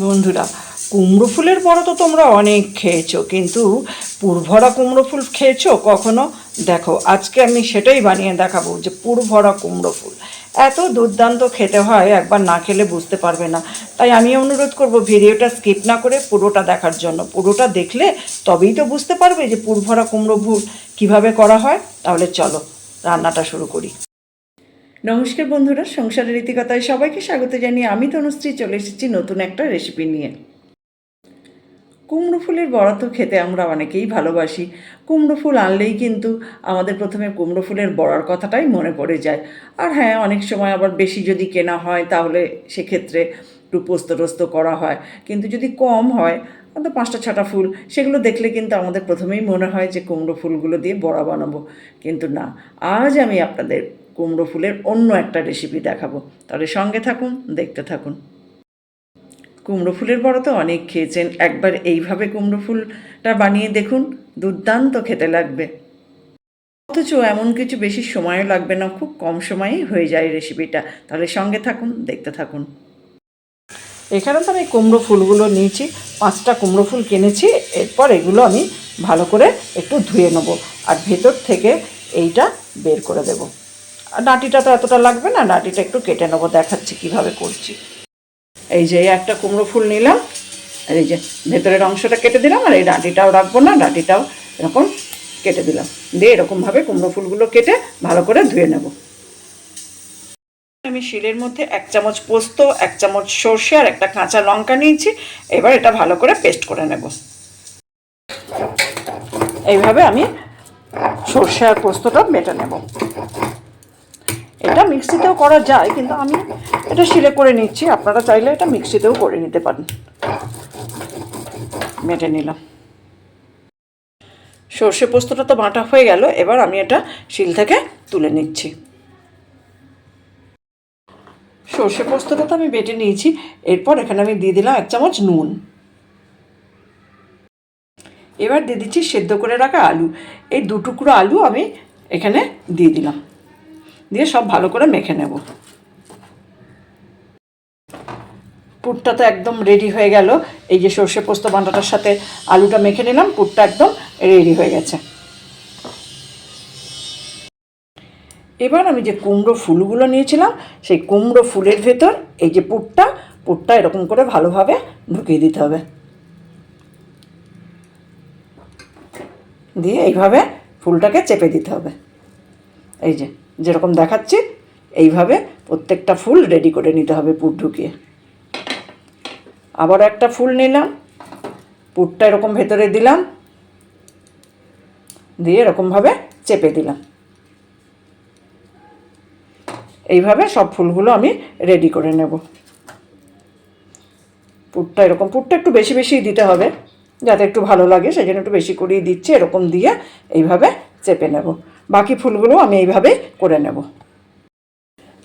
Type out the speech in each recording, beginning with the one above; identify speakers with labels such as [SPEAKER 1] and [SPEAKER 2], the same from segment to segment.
[SPEAKER 1] বন্ধুরা, কুমড়ো ফুলের বড়া তো তোমরা অনেক খেয়েছো, কিন্তু পুরভরা কুমড়ো ফুল খেয়েছো কখনো? দেখো, আজকে আমি সেটাই বানিয়ে দেখাবো, যে পুরভরা কুমড়ো ফুল এত দুর্দান্ত খেতে হয়, একবার না খেলে বুঝতে পারবে না। তাই আমি অনুরোধ করব ভিডিওটা স্কিপ না করে পুরোটা দেখার জন্য। পুরোটা দেখলে তবেই তো বুঝতে পারবে যে পুরভরা কুমড়ো ফুল কীভাবে করা হয়। তাহলে চলো রান্নাটা শুরু করি। নমস্কার বন্ধুরা, সংসারের রীতিকথায় সবাইকে স্বাগত জানিয়ে আমি তনুশ্রী চলে এসেছি নতুন একটা রেসিপি নিয়ে। কুমড়ো ফুলের বড়া তো খেতে আমরা অনেকেই ভালোবাসি। কুমড়ো ফুল আনলেই কিন্তু আমাদের প্রথমে কুমড়ো ফুলের বড়ার কথাটাই মনে পড়ে যায়। আর হ্যাঁ, অনেক সময় আবার বেশি যদি কেনা হয় তাহলে সেক্ষেত্রে একটু পোস্ত টোস্ত করা হয়, কিন্তু যদি কম হয় তো 5টা 6টা ফুল, সেগুলো দেখলে কিন্তু আমাদের প্রথমেই মনে হয় যে কুমড়ো ফুলগুলো দিয়ে বড়া বানাবো। কিন্তু না, আজ আমি আপনাদের কুমড়ো ফুলের অন্য একটা রেসিপি দেখাবো। তাহলে সঙ্গে থাকুন, দেখতে থাকুন। কুমড়ো ফুলের বড়া তো অনেক খেয়েছেন, একবার এইভাবে কুমড়ো ফুলটা বানিয়ে দেখুন, দুর্দান্ত খেতে লাগবে। অথচ এমন কিছু বেশি সময়ও লাগবে না, খুব কম সময়েই হয়ে যায় রেসিপিটা। তাহলে সঙ্গে থাকুন, দেখতে থাকুন। এখানে তো আমি কুমড়ো ফুলগুলো নিয়েছি, 5টা কুমড়ো ফুল কিনেছি। এরপর এগুলো আমি ভালো করে একটু ধুয়ে নেব, আর ভেতর থেকে এইটা বের করে দেব। আর ডাঁটিটা তো এতটা লাগবে না, ডাঁটিটা একটু কেটে নেবো, দেখাচ্ছি কিভাবে করছি। এই যে একটা কুমড়ো ফুল নিলাম, আর এই যে ভেতরের অংশটা কেটে দিলাম, আর এই ডাঁটিটাও রাখবো না, ডাঁটিটাও এরকম কেটে দিলাম। দিয়ে এরকমভাবে কুমড়ো ফুলগুলো কেটে ভালো করে ধুয়ে নেব। আমি শিলের মধ্যে 1 চামচ পোস্ত, 1 চামচ সর্ষে আর একটা কাঁচা লঙ্কা নিয়েছি। এবার এটা ভালো করে পেস্ট করে নেব। এইভাবে আমি সর্ষে আর পোস্তটা বেটে নেব। এটা মিক্সিতেও করা যায়, কিন্তু আমি এটা শিলে করে নিচ্ছি। আপনারা চাইলে এটা মিক্সিতেও করে নিতে পারেন। বেটে নিলাম। সর্ষে পোস্তটা তো বাটা হয়ে গেল, এবার আমি এটা শিল থেকে তুলে নিচ্ছি। সর্ষে পোস্তটা তো আমি বেটে নিয়েছি। এরপর এখানে আমি দিয়ে দিলাম 1 চামচ নুন। এবার দিয়ে দিচ্ছি সেদ্ধ করে রাখা আলু। এই 2 টুকরো আলু আমি এখানে দিয়ে দিলাম, দিয়ে সব ভালো করে মেখে নেব। পুরটা তো একদম রেডি হয়ে গেল। এই যে সর্ষে পোস্ত বাটাটার সাথে আলুটা মেখে নিলাম, পুরটা একদম রেডি হয়ে গেছে। এবার আমি যে কুমড়ো ফুলগুলো নিয়েছিলাম, সেই কুমড়ো ফুলের ভেতর এই যে পুরটা এরকম করে ভালোভাবে ঢুকিয়ে দিতে হবে। দিয়ে এইভাবে ফুলটাকে চেপে দিতে হবে। এই যে যেরকম দেখাচ্ছি, এইভাবে প্রত্যেকটা ফুল রেডি করে নিতে হবে পুর ঢুকিয়ে। আবার একটা ফুল নিলাম, পুরটা এরকম ভেতরে দিলাম, দিয়ে এরকমভাবে চেপে দিলাম। এইভাবে সব ফুলগুলো আমি রেডি করে নেব। পুরটা একটু বেশি বেশি দিতে হবে, যাতে একটু ভালো লাগে, সেই জন্য একটু বেশি করেই দিচ্ছি। এরকম দিয়ে এইভাবে চেপে নেব। বাকি ফুলগুলো আমি এইভাবে করে নেব।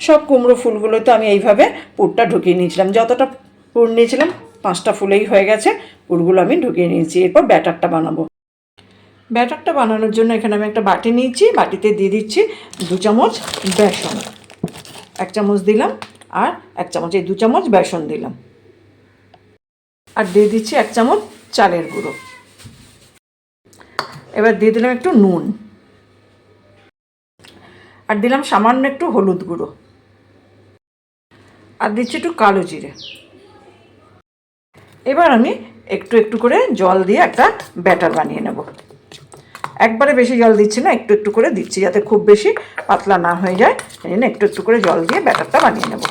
[SPEAKER 1] সব কুমড়ো ফুলগুলো তো আমি এইভাবে পুরটা ঢুকিয়ে নিয়েছিলাম। যতটা পুর নিয়েছিলাম 5টা ফুলেই হয়ে গেছে। পুরগুলো আমি ঢুকিয়ে নিয়েছি। এরপর ব্যাটারটা বানাবো। ব্যাটারটা বানানোর জন্য এখানে আমি একটা বাটি নিয়েছি। বাটিতে দিয়ে দিচ্ছি 2 চামচ বেসন। 1 চামচ দিলাম, আর 1 চামচ, এই 2 চামচ বেসন দিলাম। আর দিয়ে দিচ্ছি 1 চামচ চালের গুঁড়ো। এবার দিয়ে দিলাম একটু নুন, আর দিলাম সামান্য একটু হলুদ গুঁড়ো, আর দিচ্ছি একটু কালো জিরে। এবার আমি একটু একটু করে জল দিয়ে একটা ব্যাটার বানিয়ে নেব। একবারে বেশি জল দিচ্ছি না, একটু একটু করে দিচ্ছি, যাতে খুব বেশি পাতলা না হয়ে যায়। সেই জন্য একটু একটু করে জল দিয়ে ব্যাটারটা বানিয়ে নেব।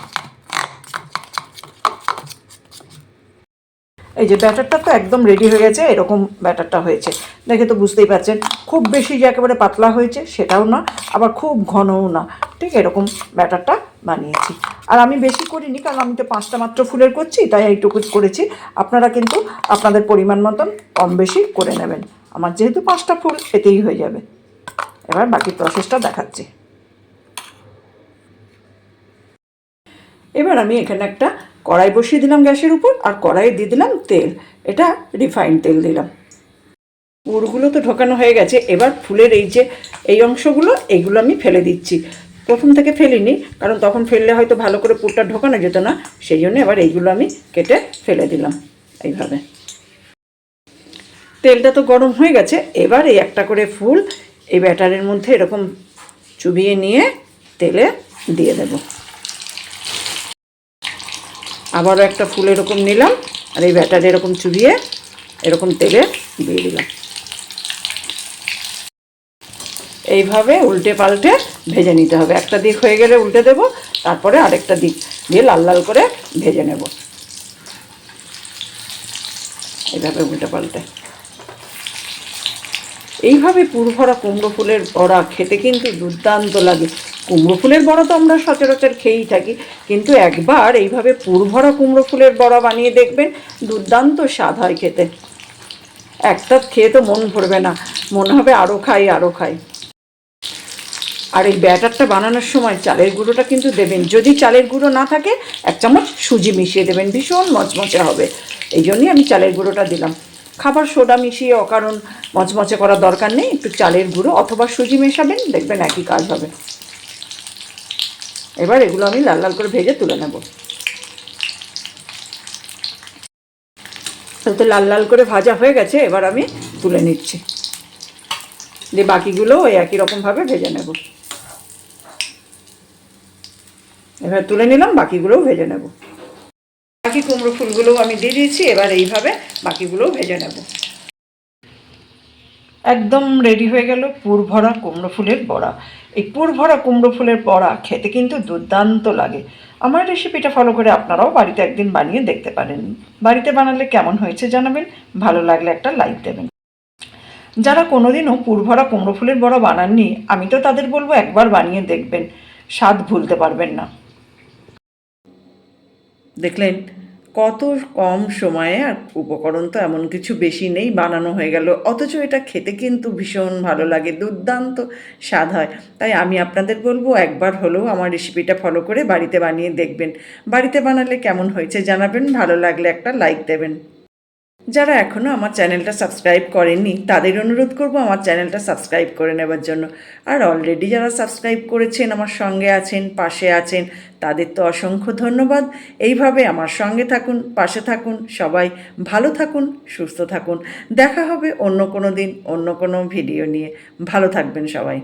[SPEAKER 1] এই যে ব্যাটারটা তো একদম রেডি হয়ে গেছে। এরকম ব্যাটারটা হয়েছে, দেখে তো বুঝতেই পারছেন। খুব বেশি যে একেবারে পাতলা হয়েছে সেটাও না, আবার খুব ঘনও না, ঠিক এরকম ব্যাটারটা বানিয়েছি। আর আমি বেশি করিনি, কারণ আমি তো 5টা মাত্র ফুলের করছি, তাই এইটুকু করেছি। আপনারা কিন্তু আপনাদের পরিমাণ মতন কম বেশি করে নেবেন। আমার যেহেতু 5টা ফুল, এতেই হয়ে যাবে। এবার বাকি প্রসেসটা দেখাচ্ছি। এবার আমি এখানে একটা কড়াই বসিয়ে দিলাম গ্যাসের উপর, আর কড়াইয়ে দিয়ে দিলাম তেল। এটা রিফাইন্ড তেল দিলাম। পুরগুলো তো ঢোকানো হয়ে গেছে। এবার ফুলের এই যে এই অংশগুলো, এইগুলো আমি ফেলে দিচ্ছি। প্রথম থেকে ফেলিনি, কারণ তখন ফেললে হয়তো ভালো করে পুরটা ঢোকানো যেত না, সেই জন্য এবার এইগুলো আমি কেটে ফেলে দিলাম এইভাবে। তেলটা তো গরম হয়ে গেছে, এবার এই একটা করে ফুল এই ব্যাটারের মধ্যে এরকম চুবিয়ে নিয়ে তেলে দিয়ে দেব। আবারও একটা ফুল এরকম নিলাম আর এই ব্যাটারে এরকম চুবিয়ে এরকম তেলে দিয়ে দিলাম। এইভাবে উল্টে পাল্টে ভেজে নিতে হবে। একটা দিক হয়ে গেলে উল্টে দেব, তারপরে আরেকটা দিক দিয়ে লাল লাল করে ভেজে নেব। এইভাবে উল্টে পাল্টে এইভাবে পুরভরা কুমড়ো ফুলের বড়া খেতে কিন্তু দুর্দান্ত লাগে। কুমড়ো ফুলের বড়া তো আমরা সচরাচর খেয়েই থাকি, কিন্তু একবার এইভাবে পুরভরা কুমড়ো ফুলের বড়া বানিয়ে দেখবেন, দুর্দান্ত স্বাদ হয় খেতে। একটা খেয়ে তো মন ভরবে না, মনে হবে আরও খাই আরও খাই। আর এই ব্যাটারটা বানানোর সময় চালের গুঁড়োটা কিন্তু দেবেন। যদি চালের গুঁড়ো না থাকে 1 চামচ সুজি মিশিয়ে দেবেন, ভীষণ মচমচে হবে। এই জন্যই আমি চালের গুঁড়োটা দিলাম। খাবার সোডা মিশিয়ে অকারণ মচমচে করার দরকার নেই, একটু চালের গুঁড়ো অথবা সুজি মেশাবেন, দেখবেন একই কাজ হবে। এবার এগুলো আমি লাল লাল করে ভেজে তুলে নেব। তো লাল লাল করে ভাজা হয়ে গেছে, এবার আমি তুলে নিচ্ছি, দিয়ে বাকিগুলো ওই একই রকমভাবে ভেজে নেব। এবার তুলে নিলাম, বাকিগুলোও ভেজে নেব। বাকি কুমড়ো ফুলগুলোও আমি দিয়ে দিয়েছি, এবার এইভাবে বাকিগুলোও ভেজে নেব। একদম রেডি হয়ে গেল পুরভরা কুমড়ো ফুলের বড়া। এই পুরভরা কুমড়ো ফুলের বড়া খেতে কিন্তু দুর্দান্ত লাগে। আমার রেসিপিটা ফলো করে আপনারাও বাড়িতে একদিন বানিয়ে দেখতে পারেন। বাড়িতে বানালে কেমন হয়েছে জানাবেন, ভালো লাগলে একটা লাইক দেবেন। যারা কোনোদিনও পুরভরা কুমড়ো ফুলের বড়া বানাননি, আমি তো তাদের বলবো একবার বানিয়ে দেখবেন, স্বাদ ভুলতে পারবেন না। দেখলেন কত কম সময়ে, আর উপকরণ তো এমন কিছু বেশি নেই, বানানো হয়ে গেল, অথচ এটা খেতে কিন্তু ভীষণ ভালো লাগে, দুর্দান্ত স্বাদ হয়। তাই আমি আপনাদের বলবো একবার হলেও আমার রেসিপিটা ফলো করে বাড়িতে বানিয়ে দেখবেন। বাড়িতে বানালে কেমন হয়েছে জানাবেন, ভালো লাগলে একটা লাইক দেবেন। যারা এখনও আমার চ্যানেলটা সাবস্ক্রাইব করেননি তাদের অনুরোধ করব আমার চ্যানেলটা সাবস্ক্রাইব করে নেবার জন্য। আর অলরেডি যারা সাবস্ক্রাইব করেছেন, আমার সঙ্গে আছেন, পাশে আছেন, তাদের তো অসংখ্য ধন্যবাদ। এইভাবে আমার সঙ্গে থাকুন, পাশে থাকুন, সবাই ভালো থাকুন, সুস্থ থাকুন। দেখা হবে অন্য কোনো দিন অন্য কোনো ভিডিও নিয়ে। ভালো থাকবেন সবাই।